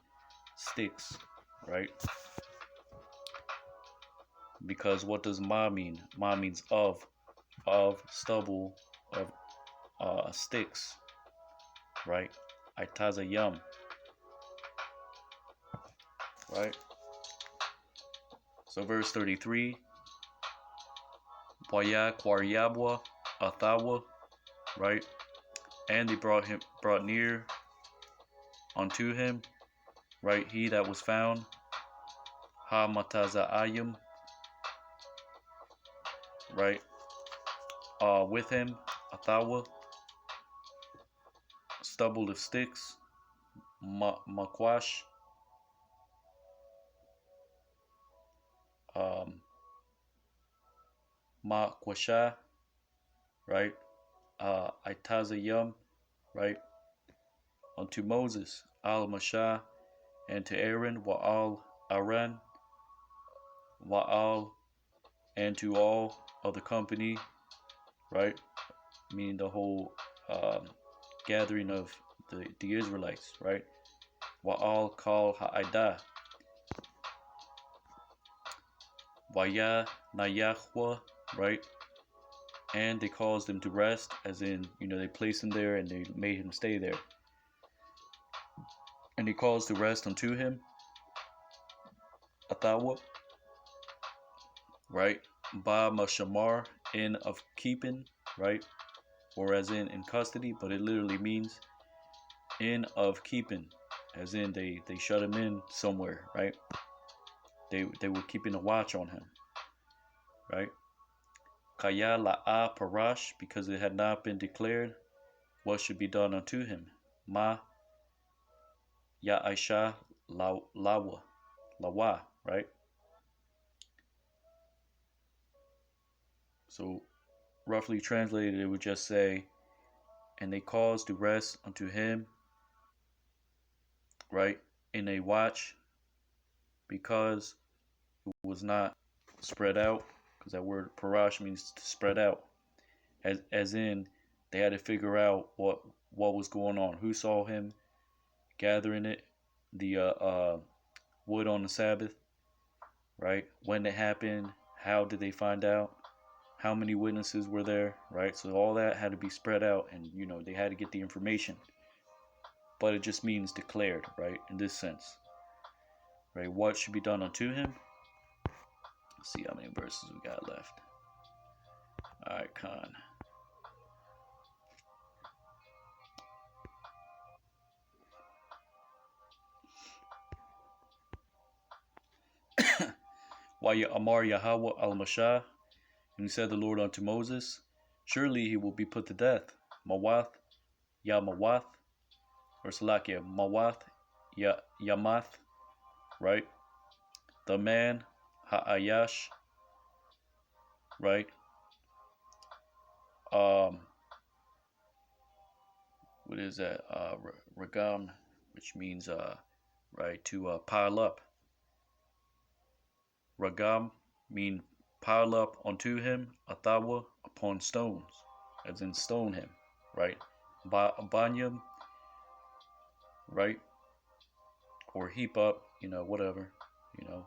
S1: sticks, right? Because what does ma mean? Ma means of stubble, of sticks, right? Aitazayam, right? So verse 33, Waya Kwaryabwa Athawa, right? And they brought near unto him, right? He that was found, Ha Matazayim, right? With him, Athawa, stubble of sticks, Makwash, Makwasha, right? Itazayum, right? Unto Moses, Al Mashah, and to Aaron, Wa'al Aran, Wa'al, and to all of the company, right? Meaning the whole gathering of the Israelites, right? Wa'al Kal Ha'ida, Waya Nayahwa, right? And they caused him to rest, as in, they placed him there and they made him stay there. And he caused to rest unto him, Athawa, right? Ba Mashamar, in of keeping, right? Or as in custody, but it literally means in of keeping, as in they shut him in somewhere, right? They were keeping a watch on him, right? Kaya la'a parash, because it had not been declared what should be done unto him. Ma ya aisha lawa, right? So roughly translated, it would just say, and they caused to rest unto him, right, in a watch, because it was not spread out, because that word parash means to spread out, as in they had to figure out what was going on, who saw him gathering the wood on the Sabbath, right? When it happened, how did they find out? How many witnesses were there, right? So all that had to be spread out, and they had to get the information. But it just means declared, right? In this sense, right? What should be done unto him? Let's see how many verses we got left. All right, Khan. Waya Amar Yahweh al Mashah, and he said the Lord unto Moses, surely he will be put to death. Mawath, Ya Mawath, or Salakia, Mawath, Ya Yamath, right? The man, Ha'ayash, right? Um, what is that? Ragam, which means right, to pile up. Ragam mean pile up unto him, Athawa upon stones, as in stone him, right? Banyam, right? Or heap up, whatever, you know.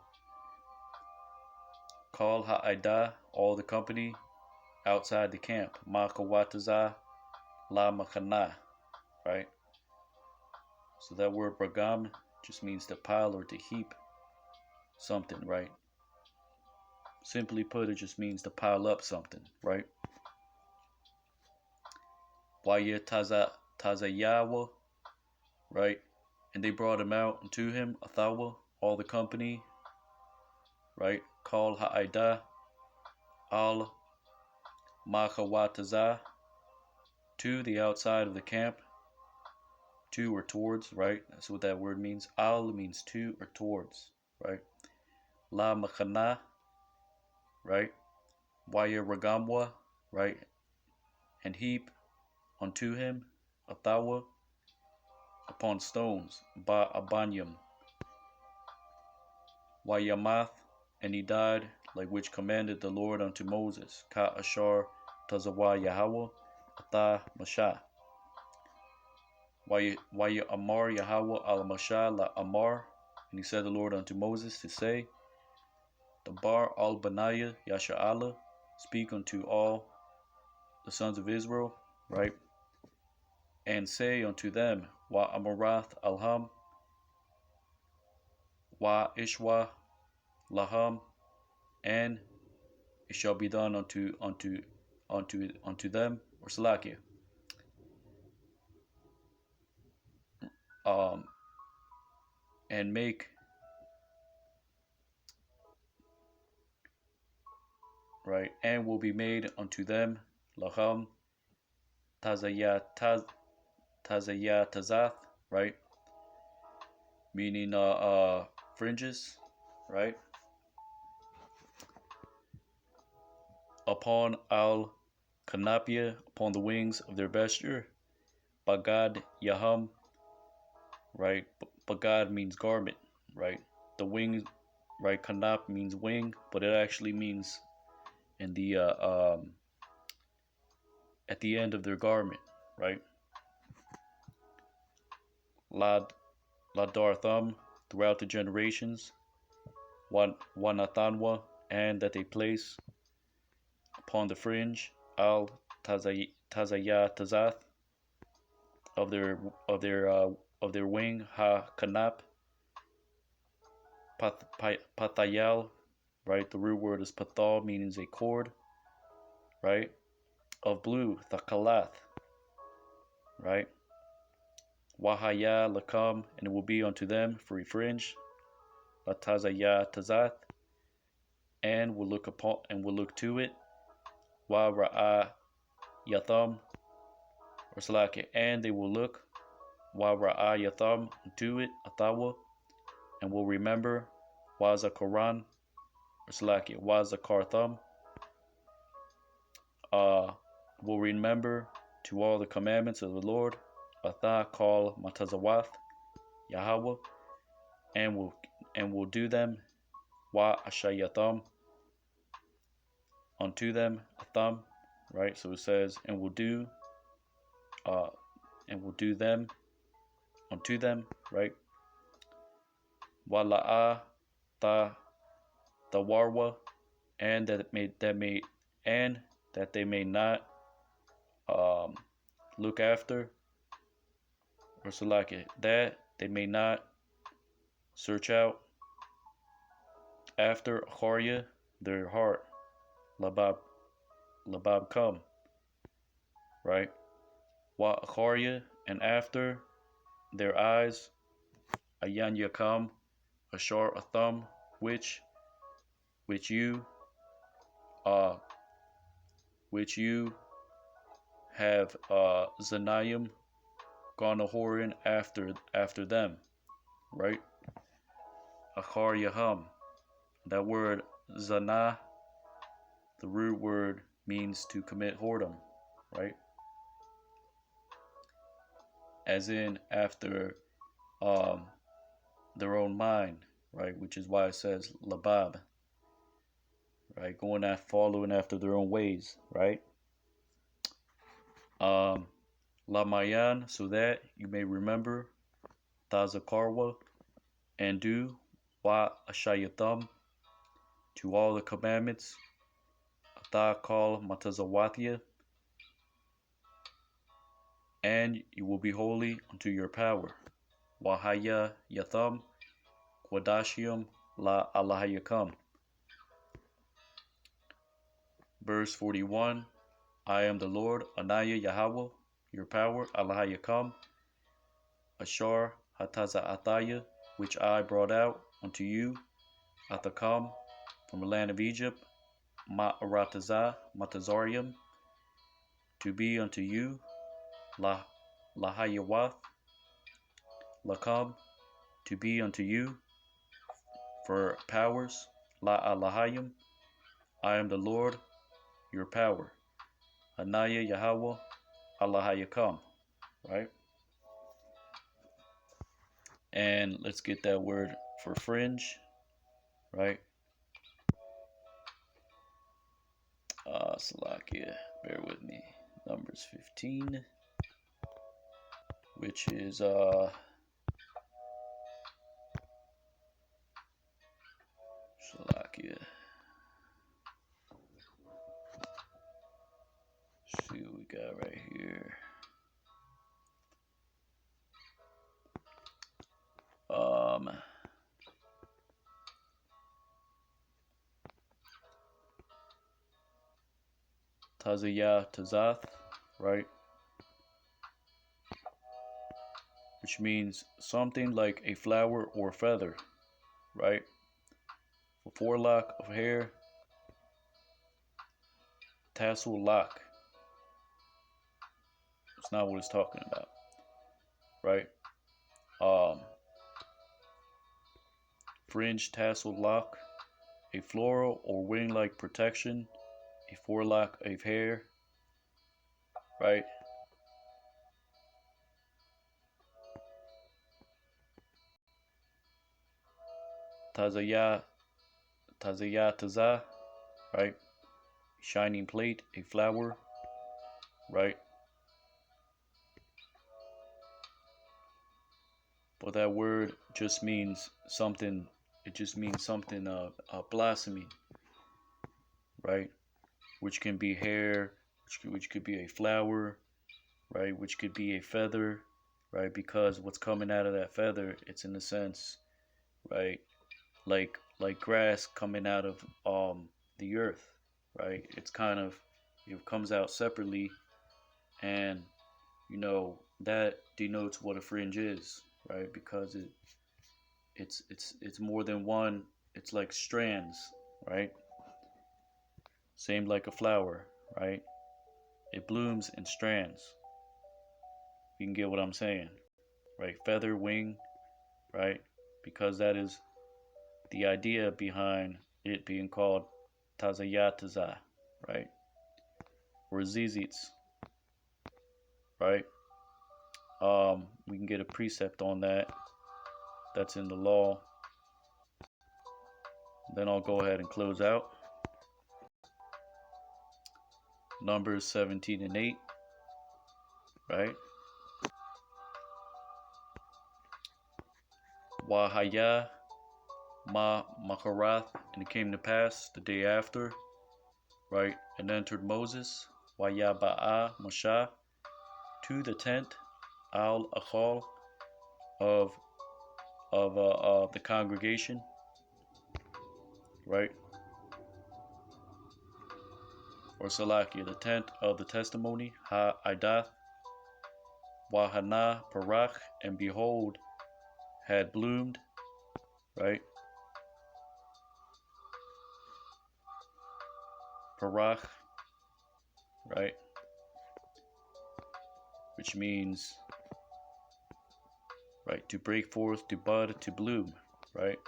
S1: Call Ha'ida, all the company, outside the camp. Makawataza la makana, right? So that word bragam just means to pile or to heap something, right? Simply put, it just means to pile up something, right? Waya tazayawa, right? And they brought him out unto him, Athawa, all the company, right? Call Ha'ida al Makawataza, to the outside of the camp, to or towards, right? That's what that word means. Al means to or towards, right? La Makana, right? Waya Ragamwa, right? And heap unto him, Athawa, upon stones, Ba Abanyam. Wayamath, and he died, like which commanded the Lord unto Moses, Ka Ashar Tazawa Yahweh, Atha Mashah. Waya Amar Yahweh al Mashah la Amar, and he said the Lord unto Moses to say, the Bar al Banaya Yasha'ala, speak unto all the sons of Israel, right? And say unto them, Wa Amarath Alham, Wa Ishwa Laham, and it shall be done unto them, or Salakia. And make, right, and will be made unto them, Laham, Tazayah Tazath, right? Meaning fringes, right? Upon al kanapia, upon the wings of their vesture, Bagad Yaham, right? Bagad means garment, right? The wings, right? Kanap means wing, but it actually means in the at the end of their garment, right? Ladar Thumb, throughout the generations, Wanathanwa, and that they place upon the fringe al Tazayah Tazath of their wing, Ha Kanap, Pathayal, right? The root word is pathal, meaning a cord, right? Of blue, Thakalath, right? Wahaya Lakam, and it will be unto them for a fringe, La Tazaya Tazath, and will look to it, Wa Ra'a Yatham, or Salaki, and they will look, Wa Ra'a Yatham, to it, Athawa, and will remember, Waza Quran, or Salaki, Waza Kartham, will remember to all the commandments of the Lord, Atha call Matazawath, Yahweh, and will do them, Wa Ashayatham, unto them, Atham, right? So it says, and will do them unto them, right? Wala'a ta tawarwa, and that they may not look after, or Salaki, that they may not search out after Acharya, their heart, Labab come, right? Wa Acharya, and after their eyes, Ayan Yakam, Ashar Atham, which which you uh which you have Zanayim gone a whoring after them, right? Achar Yaham. That word Zanah, the root word means to commit whoredom, right? As in after um, their own mind, right? Which is why it says labab, right? Following after their own ways, right? Lamayan, so that you may remember Tazakarwa and do wa ashayatam to all the commandments Atakal Matazawatia, and you will be holy unto your power. Wahaya Yatham Quadashium La Allahayakam. Verse 41, I am the Lord, Anaya Yahweh, your power, Allahayakam, Ashar Hataza Athaya, which I brought out unto you, Athakam, from the land of Egypt, Ma'aratazah, Matazarium, to be unto you, Lahayawath, Lakam, to be unto you, for powers, La Alahayim, I am the Lord, your power, Anaya Yahweh, Allahayakam, right? And let's get that word for fringe, right? Salakia, bear with me. Numbers 15, which is Salakia. See what we got right here. Tazayah Tazath, right? Which means something like a flower or feather, right? For forelock of hair, tassel lock. It's not what it's talking about, right? Fringe tassel lock, a floral or wing-like protection, a forelock of hair, right? Tazayah Tazah, right? Shining plate, a flower, right? But that word just means something. It just means something blossoming, right? Which can be hair, which could be a flower, right? Which could be a feather, right? Because what's coming out of that feather, it's in a sense, right? Like grass coming out of the earth, right? It's kind of, it comes out separately, and you know that denotes what a fringe is, right? Because it's more than one. It's like strands, right? Same like a flower, right? It blooms in strands. You can get what I'm saying, right? Feather, wing, right? Because that is the idea behind it being called Tazayataza, right? Or Zizits, right? We can get a precept on that. That's in the law. Then I'll go ahead and close out. Numbers 17 and 8, right? Wahaya Makarath, and it came to pass the day after, right? And entered Moses, Wayaba'a Moshe, to the tent al Achal of the congregation, right? Or Salakia, the tent of the testimony, Ha Idath, Wahana Parach, and behold, had bloomed, right? parach, right? Which means, right, to break forth, to bud, to bloom, right?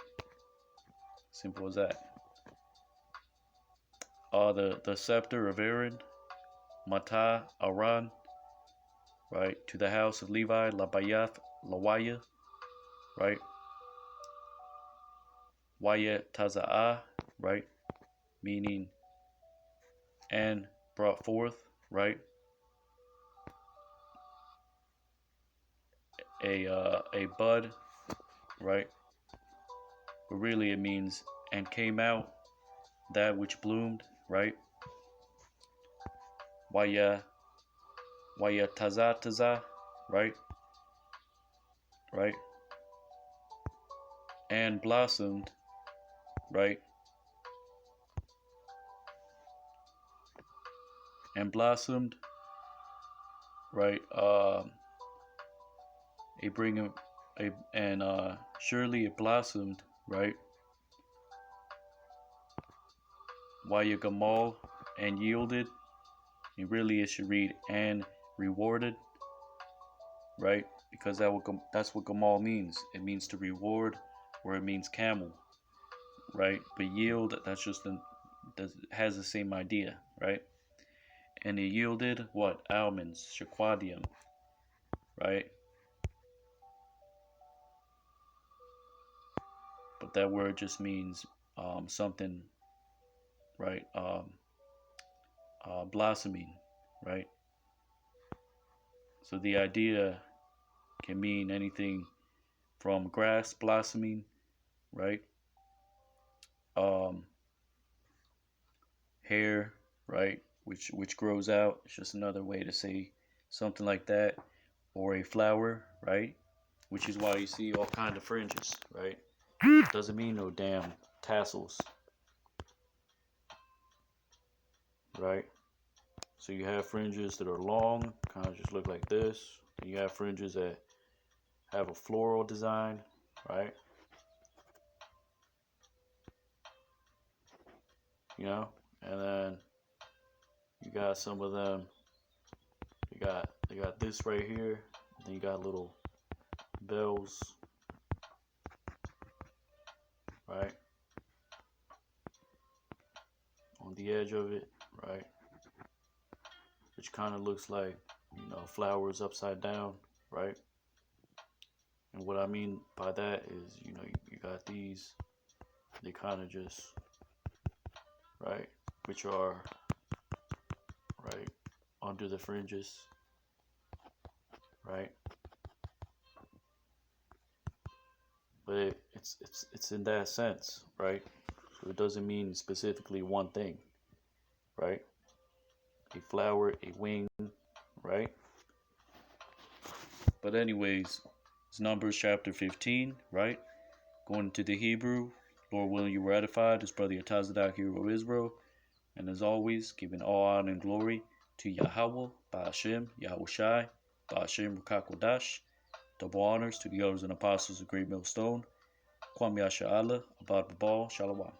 S1: Simple as that. The scepter of Aaron, Mata, Aran, right? To the house of Levi, Labayath, Lawaya, right? Waya Taza'ah, right? Meaning, and brought forth, right? A bud, right? But really it means, and came out that which bloomed, right? Waya Taza, right? Right? And blossomed, right? And blossomed, right? A bring a and surely it blossomed, right? Waya Gamal, and yielded. And really it should read and rewarded, right? Because that's what Gamal means. It means to reward, or it means camel, right? But yield, that has the same idea, right? And it yielded what? Almonds, shaquadium, right? But that word just means something, right? Blossoming, right? So the idea can mean anything from grass blossoming, right? Um, hair, right? Which grows out. It's just another way to say something like that. Or a flower, right? Which is why you see all kind of fringes, right? Doesn't mean no damn tassels, right? So you have fringes that are long, kind of just look like this. And you have fringes that have a floral design, right? You know, and then you got some of them. They got this right here. Then you got little bells, right, on the edge of it, right, which kind of looks like, flowers upside down, right? And what I mean by that is, you got these, they kind of just, right, which are, right, under the fringes, right? But it's in that sense, right? So it doesn't mean specifically one thing, right? A flower, a wing, right? But anyways, it's Numbers chapter 15, right? Going into the Hebrew, Lord willing you were edified, his brother Yatazadak, hero of Israel. And as always, giving all honor and glory to Yahweh, Ba'ashem, Yahushai, Ba'ashem, Rukakwadash. Double honors to the elders and apostles of Great Millstone. Kwam Yasha Allah, Abad Babal, Shalom.